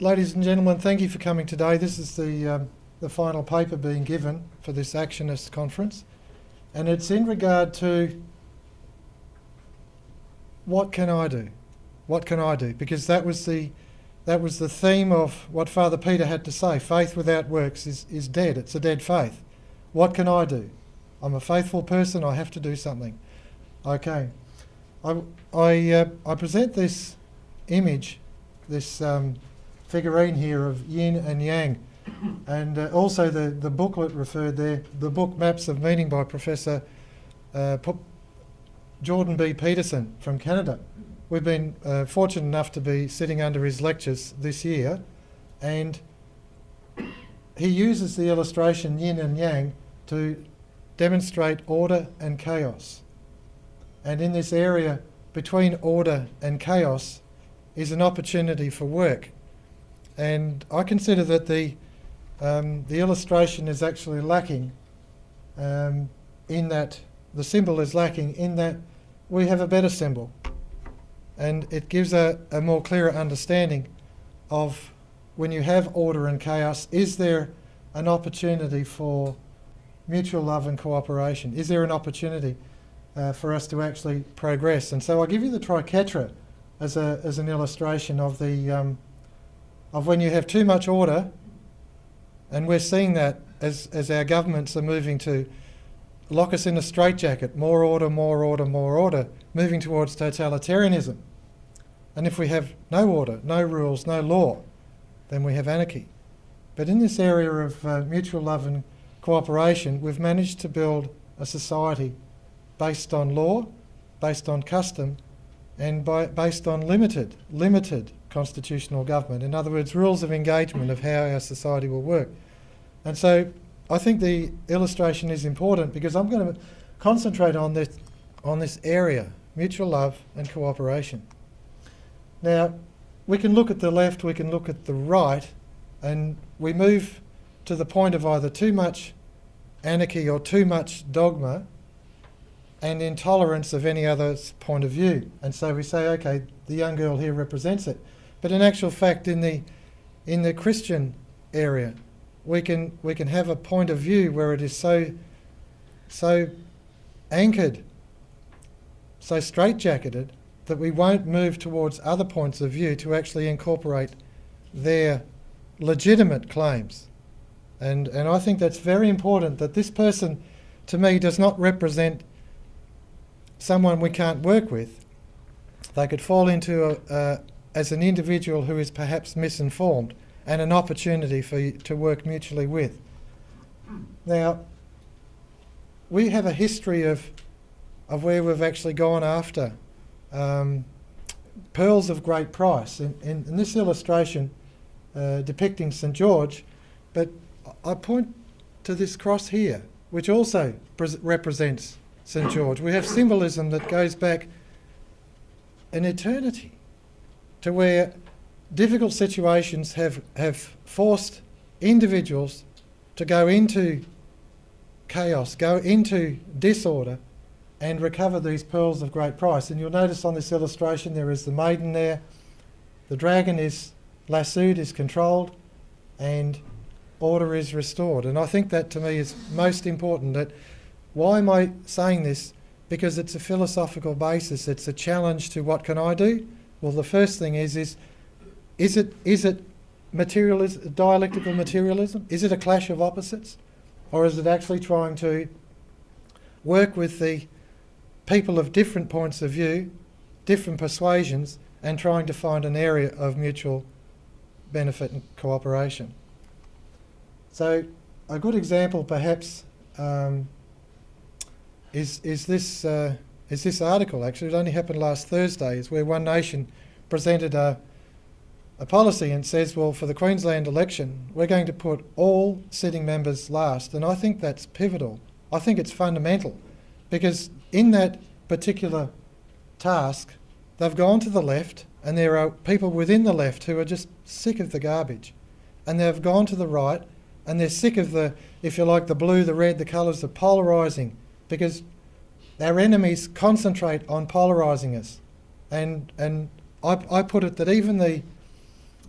Ladies and gentlemen, thank you for coming today. This is the final paper being given for this Actionist conference, and it's in regard to what can I do? What can I do? Because that was the theme of what Father Peter had to say. Faith without works is dead. It's a dead faith. What can I do? I'm a faithful person. I have to do something. Okay. I present this image, this figurine here of yin and yang, and also the booklet referred there, the book Maps of Meaning by Professor Jordan B. Peterson from Canada. We've been fortunate enough to be sitting under his lectures this year, and he uses the illustration yin and yang to demonstrate order and chaos. And in this area between order and chaos is an opportunity for work. And I consider that the illustration is actually lacking in that the symbol is lacking in that we have a better symbol. And it gives a more clearer understanding of when you have order and chaos, is there an opportunity for mutual love and cooperation? Is there an opportunity for us to actually progress? And so I'll give you the triquetra as an illustration of the of when you have too much order, and we're seeing that as our governments are moving to lock us in a straitjacket, more order, more order, more order, moving towards totalitarianism. And if we have no order, no rules, no law, then we have anarchy. But in this area of mutual love and cooperation, we've managed to build a society based on law, based on custom, and based on limited constitutional government. In other words, rules of engagement of how our society will work. And so I think the illustration is important because I'm going to concentrate on this area, mutual love and cooperation. Now, we can look at the left, we can look at the right, and we move to the point of either too much anarchy or too much dogma and intolerance of any other's point of view. And so we say, okay, the young girl here represents it. But in actual fact, in the Christian area, we can have a point of view where it is so anchored, so straitjacketed, that we won't move towards other points of view to actually incorporate their legitimate claims. And I think that's very important, that this person, to me, does not represent someone we can't work with. They could fall into as an individual who is perhaps misinformed, and an opportunity for you to work mutually with. Now, we have a history of where we've actually gone after pearls of great price. In this illustration depicting St. George, but I point to this cross here, which also represents St. George. We have symbolism that goes back an eternity to where difficult situations have forced individuals to go into chaos, go into disorder, and recover these pearls of great price. And you'll notice on this illustration there is the maiden there, the dragon is lassoed, is controlled, and order is restored. And I think that to me is most important. That why am I saying this? Because it's a philosophical basis. It's a challenge to what can I do? Well, the first thing is it materialism, dialectical materialism? Is it a clash of opposites? Or is it actually trying to work with the people of different points of view, different persuasions, and trying to find an area of mutual benefit and cooperation? So a good example perhaps is this article. Actually, it only happened last Thursday, is where One Nation presented a policy and says, well, for the Queensland election, we're going to put all sitting members last. And I think that's pivotal. I think it's fundamental, because in that particular task, they've gone to the left, and there are people within the left who are just sick of the garbage. And they've gone to the right, and they're sick of the, if you like, the blue, the red, the colours, the polarising, because our enemies concentrate on polarising us. And I put it that even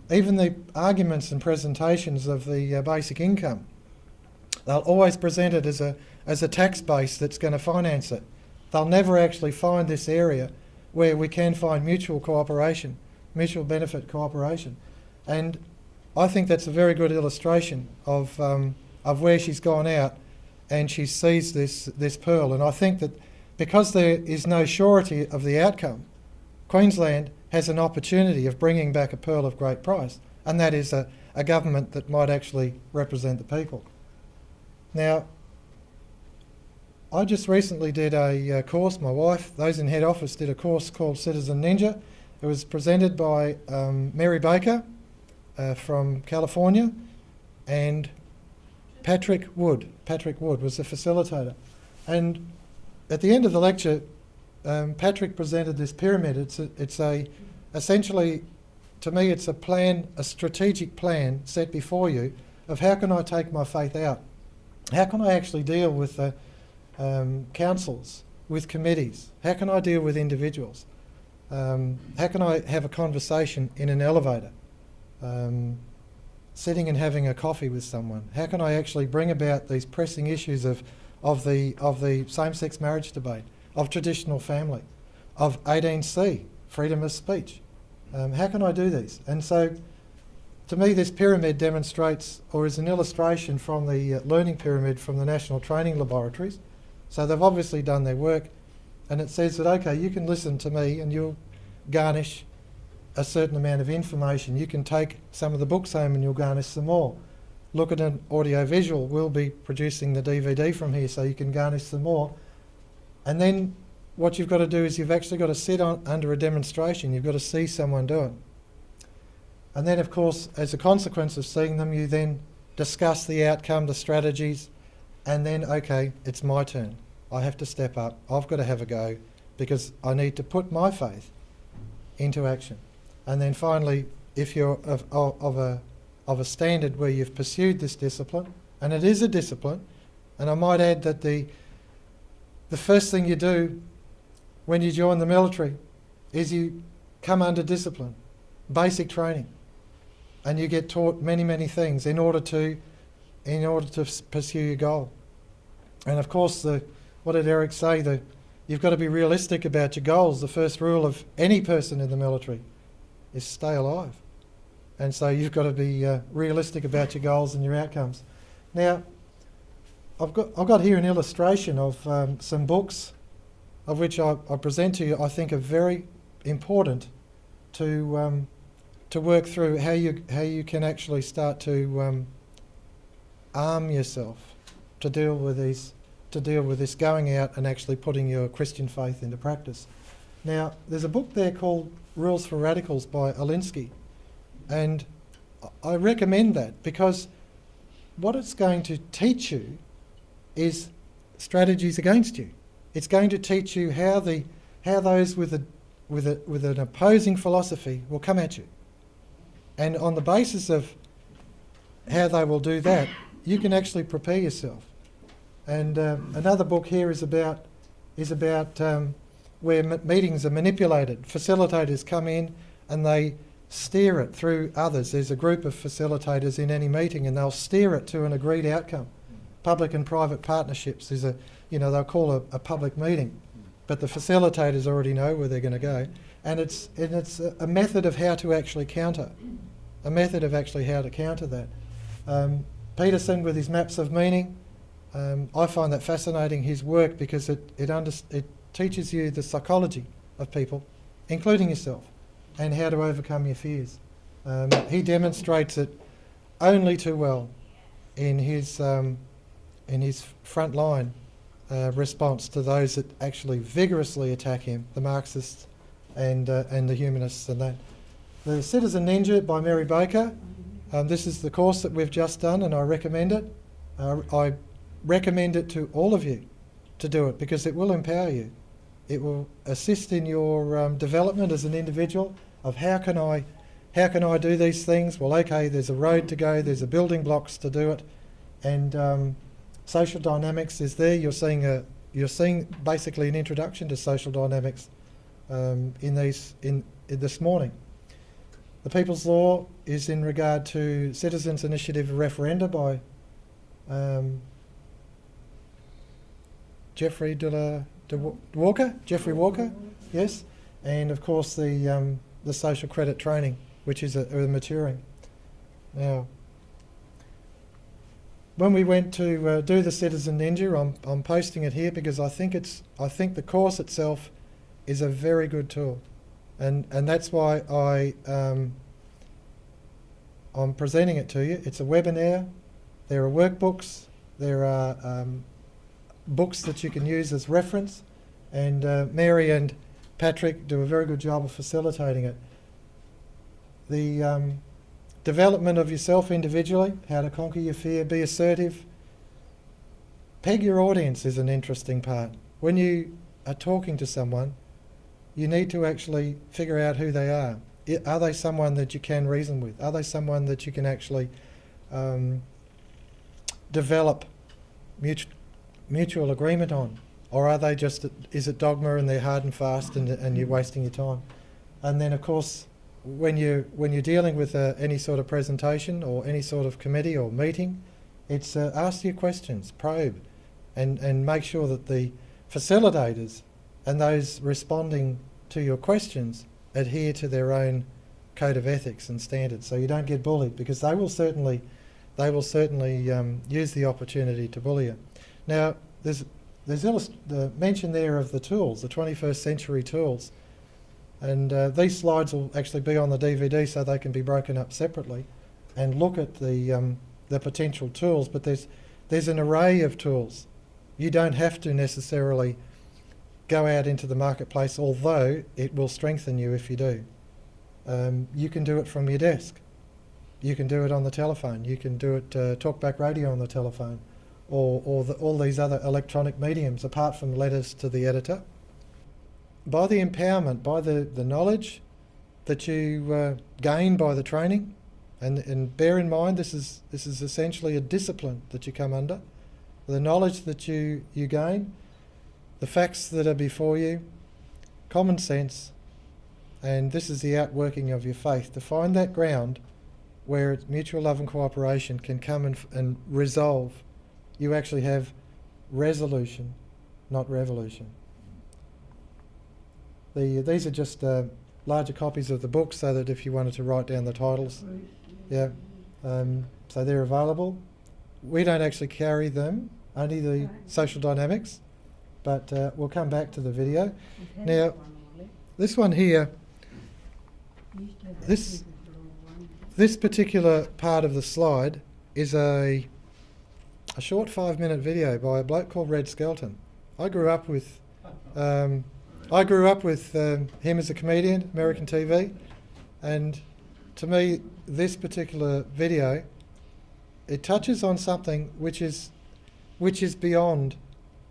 even the arguments and presentations of the basic income, they'll always present it as a tax base that's going to finance it. They'll never actually find this area where we can find mutual cooperation, mutual benefit cooperation. And I think that's a very good illustration of where she's gone out and she sees this pearl. And I think that because there is no surety of the outcome, Queensland has an opportunity of bringing back a pearl of great price, and that is a government that might actually represent the people. Now, I just recently did a course, my wife, those in head office did a course called Citizen Ninja. It was presented by Mary Baker from California, and Patrick Wood. Patrick Wood was the facilitator. And at the end of the lecture, Patrick presented this pyramid. It's essentially, to me, it's a plan, a strategic plan set before you of how can I take my faith out? How can I actually deal with councils, with committees? How can I deal with individuals? How can I have a conversation in an elevator? Sitting and having a coffee with someone. How can I actually bring about these pressing issues of the same-sex marriage debate, of traditional family, of 18C, freedom of speech? How can I do these? And so, to me, this pyramid demonstrates, or is an illustration from the learning pyramid from the National Training Laboratories. So they've obviously done their work, and it says that, okay, you can listen to me and you'll garnish a certain amount of information. You can take some of the books home and you'll garnish some more. Look at an audio-visual. We'll be producing the DVD from here, so you can garnish some more. And then what you've got to do is you've actually got to sit under a demonstration. You've got to see someone do it. And then, of course, as a consequence of seeing them, you then discuss the outcome, the strategies, and then, okay, it's my turn. I have to step up. I've got to have a go because I need to put my faith into action. And then finally, if you're of a standard where you've pursued this discipline, and it is a discipline, and I might add that the first thing you do when you join the military is you come under discipline, basic training, and you get taught many, many things in order to pursue your goal. And of course, what did Eric say? You've got to be realistic about your goals. The first rule of any person in the military is stay alive. And so you've got to be realistic about your goals and your outcomes. Now, I've got here an illustration of some books of which I present to you. I think are very important to work through how you can actually start to arm yourself to deal with this going out and actually putting your Christian faith into practice. Now, there's a book there called Rules for Radicals by Alinsky, and I recommend that because what it's going to teach you is strategies against you. It's going to teach you how those with an opposing philosophy will come at you, and on the basis of how they will do that, you can actually prepare yourself. And another book here is about where meetings are manipulated. Facilitators come in and they steer it through others. There's a group of facilitators in any meeting and they'll steer it to an agreed outcome. Public and private partnerships is they'll call a public meeting, but the facilitators already know where they're going to go. And it's a method of how to actually counter. That. Peterson with his maps of meaning, I find that fascinating, his work, because it teaches you the psychology of people, including yourself, and how to overcome your fears. He demonstrates it only too well in his frontline response to those that actually vigorously attack him, the Marxists and the humanists and that. The Citizen Ninja by Mary Baker. This is the course that we've just done, and I recommend it. I recommend it to all of you to do it because it will empower you. It will assist in your development as an individual of how can I do these things? Well, okay, there's a road to go, there's a building blocks to do it, and social dynamics is there. You're seeing basically an introduction to social dynamics in this morning. The People's Law is in regard to Citizens Initiative Referenda by Jeffrey Walker, yes, and of course the social credit training, which is maturing. Now, when we went to do the Citizen Ninja, I'm posting it here because I think the course itself is a very good tool, and that's why I'm presenting it to you. It's a webinar. There are workbooks. There are books that you can use as reference, and Mary and Patrick do a very good job of facilitating it. The development of yourself individually, how to conquer your fear, be assertive. Peg your audience is an interesting part. When you are talking to someone, you need to actually figure out who they are. Are they someone that you can reason with? Are they someone that you can actually develop mutual agreement on? Or are they just, is it dogma and they're hard and fast and you're wasting your time? And then of course, when you're dealing with any sort of presentation or any sort of committee or meeting, it's ask your questions, probe, and make sure that the facilitators and those responding to your questions adhere to their own code of ethics and standards, so you don't get bullied, because they will certainly use the opportunity to bully you. Now, there's the mention there of the tools, the 21st century tools. And these slides will actually be on the DVD so they can be broken up separately and look at the potential tools, but there's an array of tools. You don't have to necessarily go out into the marketplace, although it will strengthen you if you do. You can do it from your desk. You can do it on the telephone. You can do it talkback radio on the telephone, or all these other electronic mediums apart from letters to the editor. By the empowerment, by the knowledge that you gain by the training, and bear in mind this is essentially a discipline that you come under, the knowledge that you gain, the facts that are before you, common sense, and this is the outworking of your faith, to find that ground where mutual love and cooperation can come and resolve. You actually have resolution, not revolution. These are just larger copies of the book, so that if you wanted to write down the titles, yeah, so they're available. We don't actually carry them, only the social dynamics, but we'll come back to the video. Now, this one here, this particular part of the slide is a short 5-minute video by a bloke called Red Skelton. I grew up with him as a comedian, American TV, and to me, this particular video, it touches on something which is beyond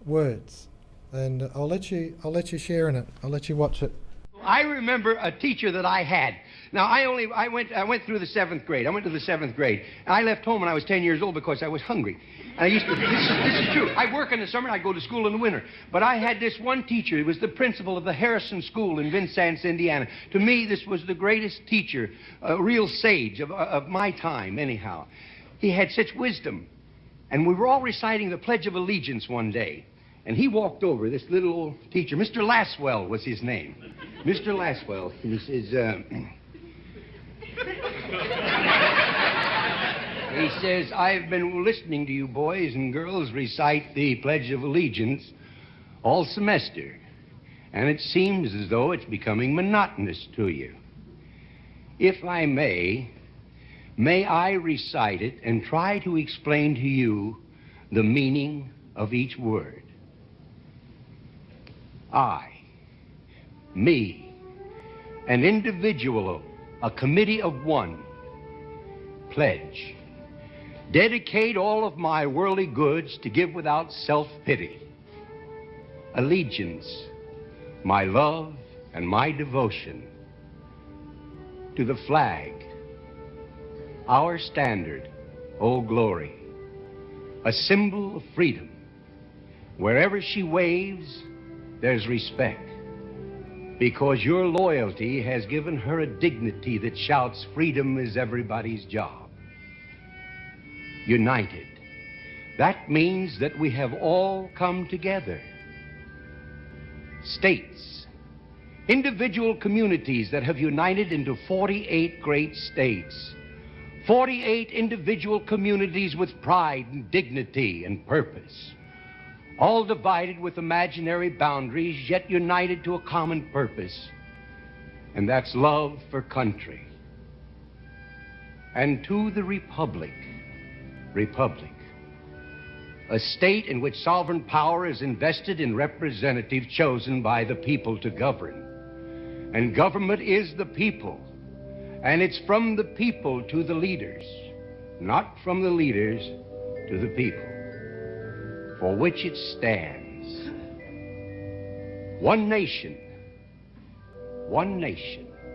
words, and I'll let you share in it. I'll let you watch it. I remember a teacher that I had. Now, I went through the 7th grade. I went to the 7th grade. And I left home when I was 10 years old because I was hungry. And I used to, this is true. I work in the summer and I go to school in the winter. But I had this one teacher. He was the principal of the Harrison School in Vincennes, Indiana. To me, this was the greatest teacher, a real sage of my time, anyhow. He had such wisdom. And we were all reciting the Pledge of Allegiance one day. And he walked over, this little old teacher. Mr. Laswell was his name. Mr. Laswell. He says, he says, I've been listening to you boys and girls recite the Pledge of Allegiance all semester. And it seems as though it's becoming monotonous to you. If I may I recite it and try to explain to you the meaning of each word. I, me, an individual, a committee of one, pledge, dedicate all of my worldly goods to give without self-pity. Allegiance, my love and my devotion to the flag, our standard, Old Glory, a symbol of freedom. Wherever she waves, there's respect. because your loyalty has given her a dignity that shouts, freedom is everybody's job. United. That means that we have all come together. States, individual communities that have united into 48 great states. 48 individual communities with pride and dignity and purpose. All divided with imaginary boundaries, yet united to a common purpose. And that's love for country. And to the Republic. Republic. A state in which sovereign power is invested in representatives chosen by the people to govern. And government is the people. And it's from the people to the leaders, not from the leaders to the people, for which it stands. One nation,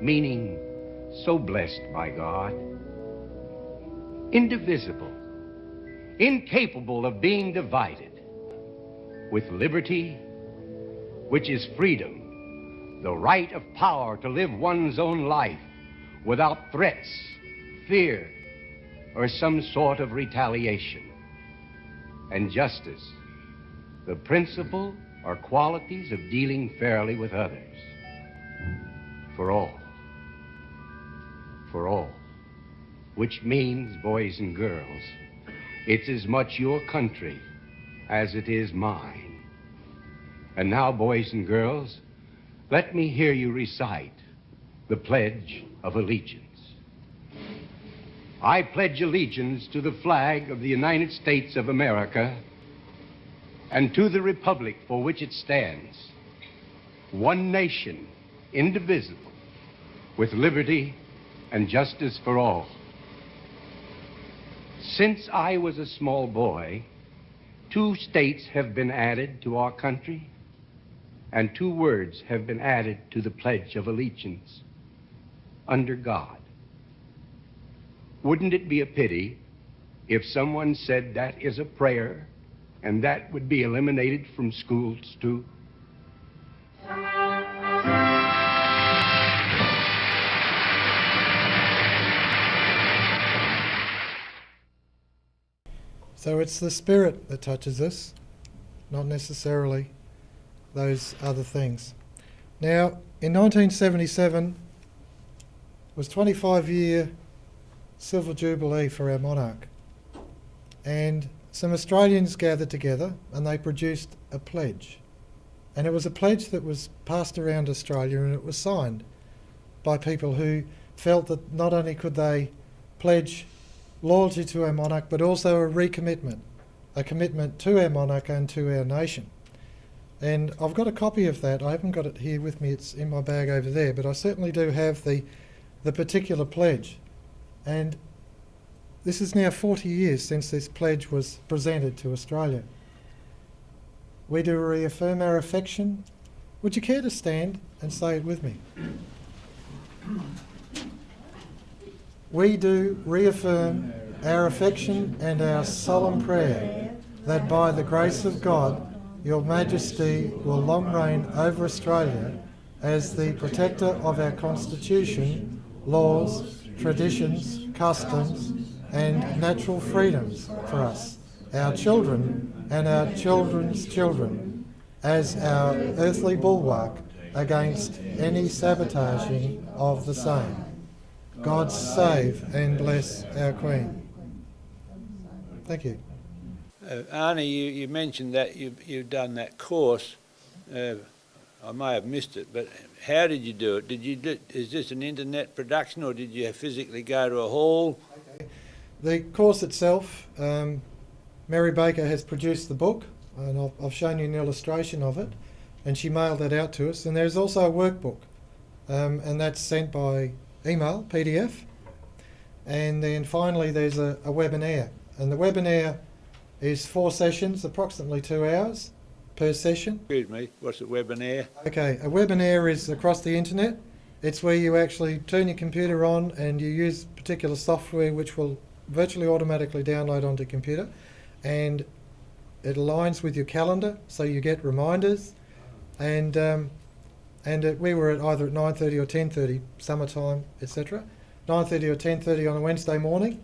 meaning so blessed by God, indivisible, incapable of being divided, with liberty, which is freedom, the right of power to live one's own life without threats, fear, or some sort of retaliation. And justice, the principle or qualities of dealing fairly with others. For all. For all. Which means, boys and girls, it's as much your country as it is mine. And now, boys and girls, let me hear you recite the Pledge of Allegiance. I pledge allegiance to the flag of the United States of America and to the republic for which it stands, one nation, indivisible, with liberty and justice for all. Since I was a small boy, 2 states have been added to our country, and 2 words have been added to the Pledge of Allegiance. Under God. Wouldn't it be a pity if someone said that is a prayer and that would be eliminated from schools too? So it's the spirit that touches us, not necessarily those other things. Now, in 1977, was 25-year Silver Jubilee for our monarch. And some Australians gathered together and they produced a pledge. And it was a pledge that was passed around Australia, and it was signed by people who felt that not only could they pledge loyalty to our monarch, but also a recommitment, a commitment to our monarch and to our nation. And I've got a copy of that. I haven't got it here with me, it's in my bag over there, but I certainly do have the particular pledge. And this is now 40 years since this pledge was presented to Australia. We do reaffirm our affection. Would you care to stand and say it with me? We do reaffirm our affection and our solemn prayer that by the grace of God, Your Majesty will long reign over Australia as the protector of our Constitution, laws, traditions, customs, and natural freedoms for us, our children and our children's children, as our earthly bulwark against any sabotaging of the same. God save and bless our Queen. Thank you. Arnie, you mentioned that you've done that course. I may have missed it, but how did you do it? Is this an internet production, or did you physically go to a hall? Okay. The course itself, Mary Baker has produced the book, and I've shown you an illustration of it, and she mailed that out to us. And there's also a workbook, and that's sent by email, PDF. And then finally there's a webinar, and the webinar is 4 sessions, approximately 2 hours per session. Excuse me, what's a webinar? Okay, a webinar is across the internet. It's where you actually turn your computer on and you use particular software which will virtually automatically download onto your computer, and it aligns with your calendar so you get reminders, and and we were either at 9:30 or 10:30, summertime, etc. 9:30 or 10:30 on a Wednesday morning,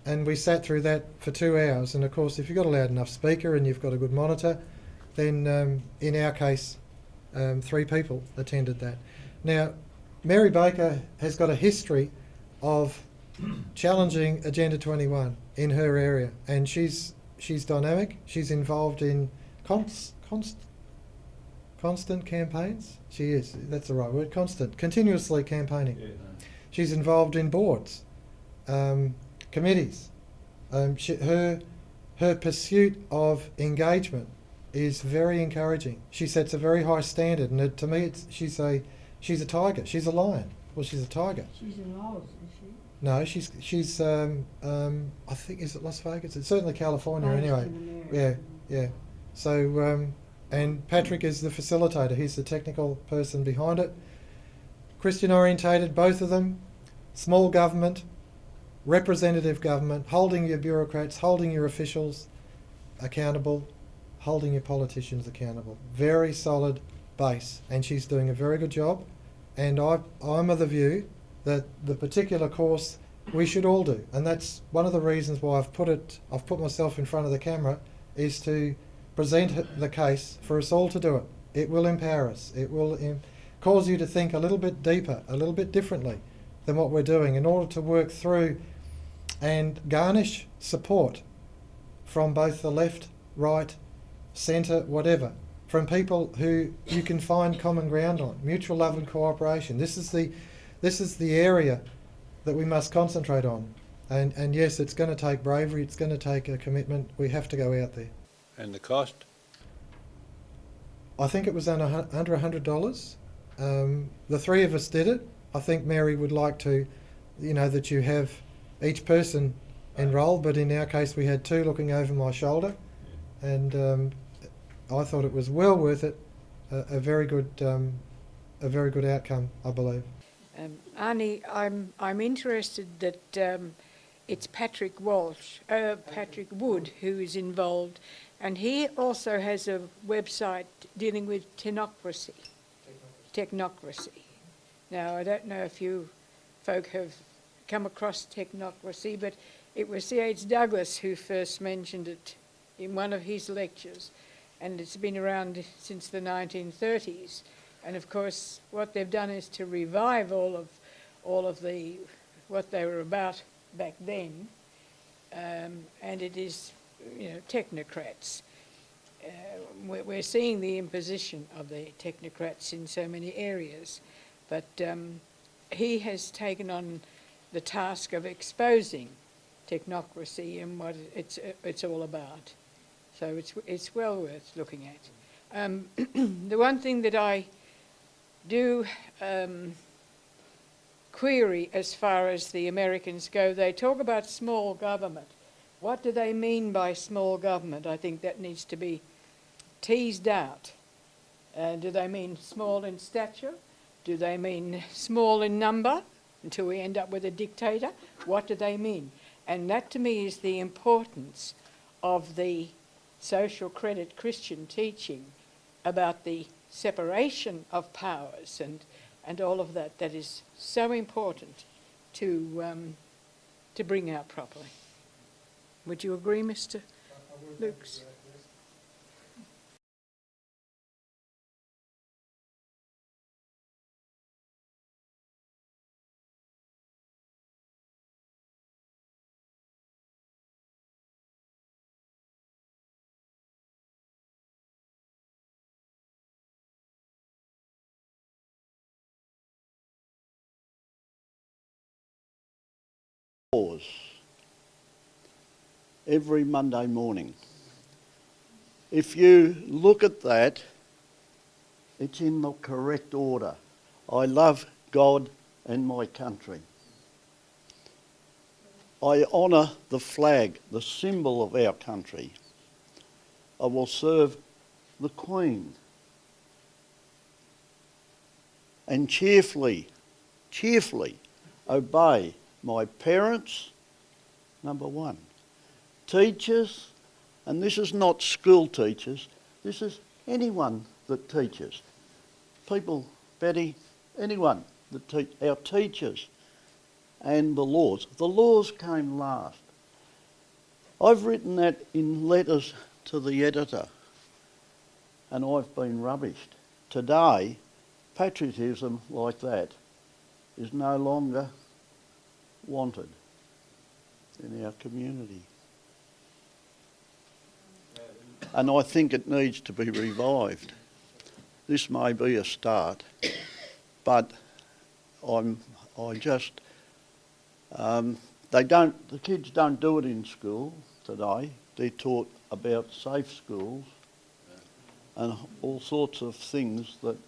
and we sat through that for 2 hours. And of course, if you've got a loud enough speaker and you've got a good monitor, then in our case, 3 people attended that. Now, Mary Baker has got a history of challenging Agenda 21 in her area, and she's dynamic. She's involved in constant campaigns. She is, that's the right word, continuously campaigning. Yeah. She's involved in boards, committees. Her pursuit of engagement is very encouraging. She sets a very high standard, and to me, she's a tiger. She's a lion. Well, she's a tiger. She's in Laos, is she? No, she's I think, is it Las Vegas? It's certainly California Based anyway. in America. Yeah. So and Patrick is the facilitator. He's the technical person behind it. Christian orientated, both of them. Small government, representative government, holding your bureaucrats, holding your officials accountable, holding your politicians accountable. Very solid base, and she's doing a very good job. And I'm of the view that the particular course we should all do, and that's one of the reasons why I've put myself in front of the camera, is to present the case for us all to do it. It will empower us. It will cause you to think a little bit deeper, a little bit differently than what we're doing, in order to work through and garnish support from both the left, right, centre, whatever, from people who you can find common ground on, mutual love and cooperation. This is the area that we must concentrate on. And yes, it's going to take bravery, it's going to take a commitment. We have to go out there. And the cost? I think it was under $100. The 3 of us did it. I think Mary would like to, that you have each person enrolled, but in our case we had 2 looking over my shoulder, and I thought it was well worth it. A very good outcome, I believe. Arnie, I'm interested that it's Patrick Wood who is involved, and he also has a website dealing with technocracy. Now, I don't know if you folk have come across technocracy, but it was C.H. Douglas who first mentioned it in one of his lectures, and it's been around since the 1930s. And of course, what they've done is to revive all of the what they were about back then, and it is, technocrats. We're seeing the imposition of the technocrats in so many areas, but he has taken on the task of exposing technocracy and what it's all about. So it's well worth looking at. The one thing that I do query as far as the Americans go, they talk about small government. What do they mean by small government? I think that needs to be teased out. Do they mean small in stature? Do they mean small in number until we end up with a dictator? What do they mean? And that to me is the importance of the social credit Christian teaching about the separation of powers and all of that. That is so important to bring out properly. Would you agree, Mr. Lukes? Every Monday morning. If you look at that, it's in the correct order. I love God and my country. I honour the flag, the symbol of our country. I will serve the Queen. And cheerfully obey my parents, number 1. Teachers, and this is not school teachers, this is anyone that teaches. People Betty, anyone, our teachers and the laws. The laws came last. I've written that in letters to the editor, and I've been rubbished. Today, patriotism like that is no longer wanted in our community. And I think it needs to be revived. This may be a start, but the kids don't do it in school today. They're taught about safe schools and all sorts of things that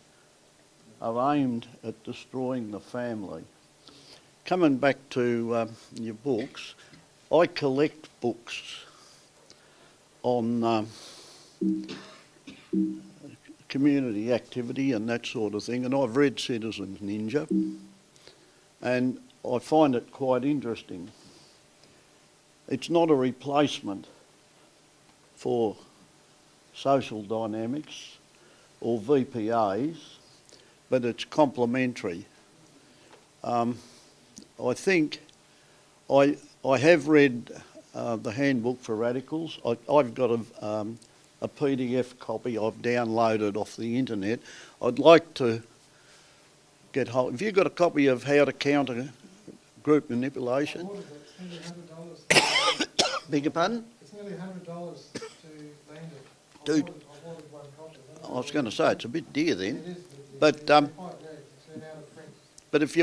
are aimed at destroying the family. Coming back to your books, I collect books on community activity and that sort of thing, and I've read Citizens Ninja, and I find it quite interesting. It's not a replacement for social dynamics or VPAs, but it's complementary. I think I have read the handbook for radicals. I've got a PDF copy I've downloaded off the internet. I'd like to get hold. Have you got a copy of How to Counter Group Manipulation? It's nearly $100. Beg your pardon? It's nearly $100 to land it. Dude, I wanted one copy. I was going to say it's a bit dear then. It is, But it's quite rare. It's been out of print. But if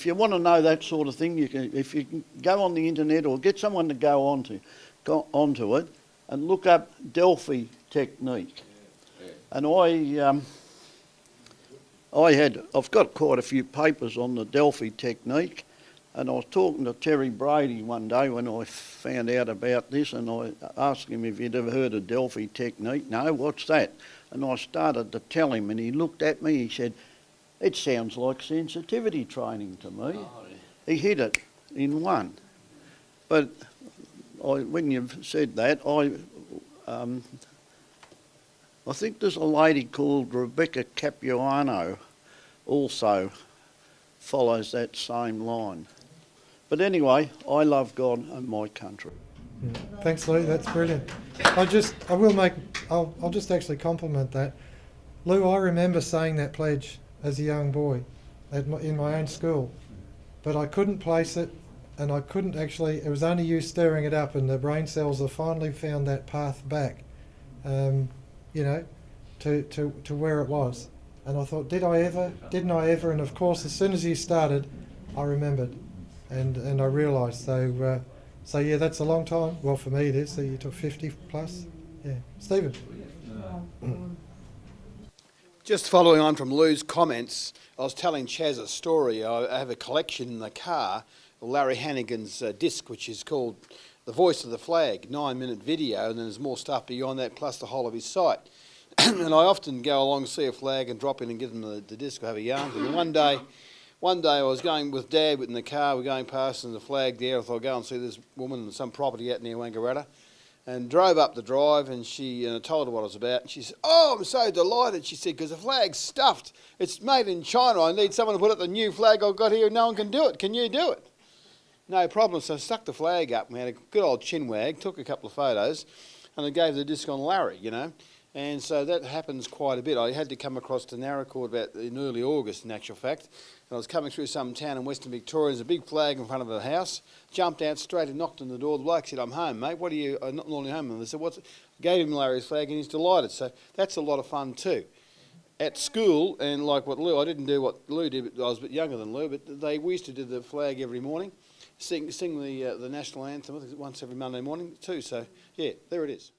you want to know that sort of thing, if you can go on the internet or get someone to go onto it and look up Delphi technique. And I've got quite a few papers on the Delphi technique, and I was talking to Terry Brady one day when I found out about this, and I asked him if he'd ever heard of Delphi technique. No, what's that? And I started to tell him, and he looked at me, he said, "It sounds like sensitivity training to me." He hit it in one. But when you've said that, I think there's a lady called Rebecca Capuano also follows that same line. But anyway, I love God and my country. Yeah. Thanks, Lou. That's brilliant. I'll just actually compliment that. Lou, I remember saying that pledge as a young boy in my own school, but I couldn't place it, and I couldn't actually. It was only you stirring it up, and the brain cells have finally found that path back, to where it was. And I thought, did I ever? Didn't I ever? And of course, as soon as you started, I remembered, and I realised. So yeah, that's a long time. Well, for me it is. So you took 50 plus. Yeah, Stephen. Just following on from Lou's comments, I was telling Chaz a story. I have a collection in the car of Larry Hannigan's disc, which is called The Voice of the Flag, 9-minute video, and then there's more stuff beyond that, plus the whole of his site. And I often go along, see a flag, and drop in and give them the disc or have a yarn with them. One day I was going with Dad in the car, we're going past and the flag there. I thought I'll go and see this woman in some property out near Wangaratta. And drove up the drive, and she told her what it was about. And she said, "Oh, I'm so delighted," she said, "because the flag's stuffed. It's made in China. I need someone to put up the new flag I've got here. No one can do it. Can you do it?" No problem. So I stuck the flag up. We had a good old chin wag, took a couple of photos, and I gave the disc on Larry, And so that happens quite a bit. I had to come across to Narracourt in early August, in actual fact. And I was coming through some town in Western Victoria. There's a big flag in front of a house. Jumped out straight and knocked on the door. The bloke said, "I'm home, mate. What are you? I'm not normally home." And they said, "What's it?" Gave him Larry's flag, and he's delighted. So that's a lot of fun too. At school, and like what Lou, I didn't do what Lou did. I was a bit younger than Lou, but we used to do the flag every morning, sing the national anthem once every Monday morning too. So yeah, there it is.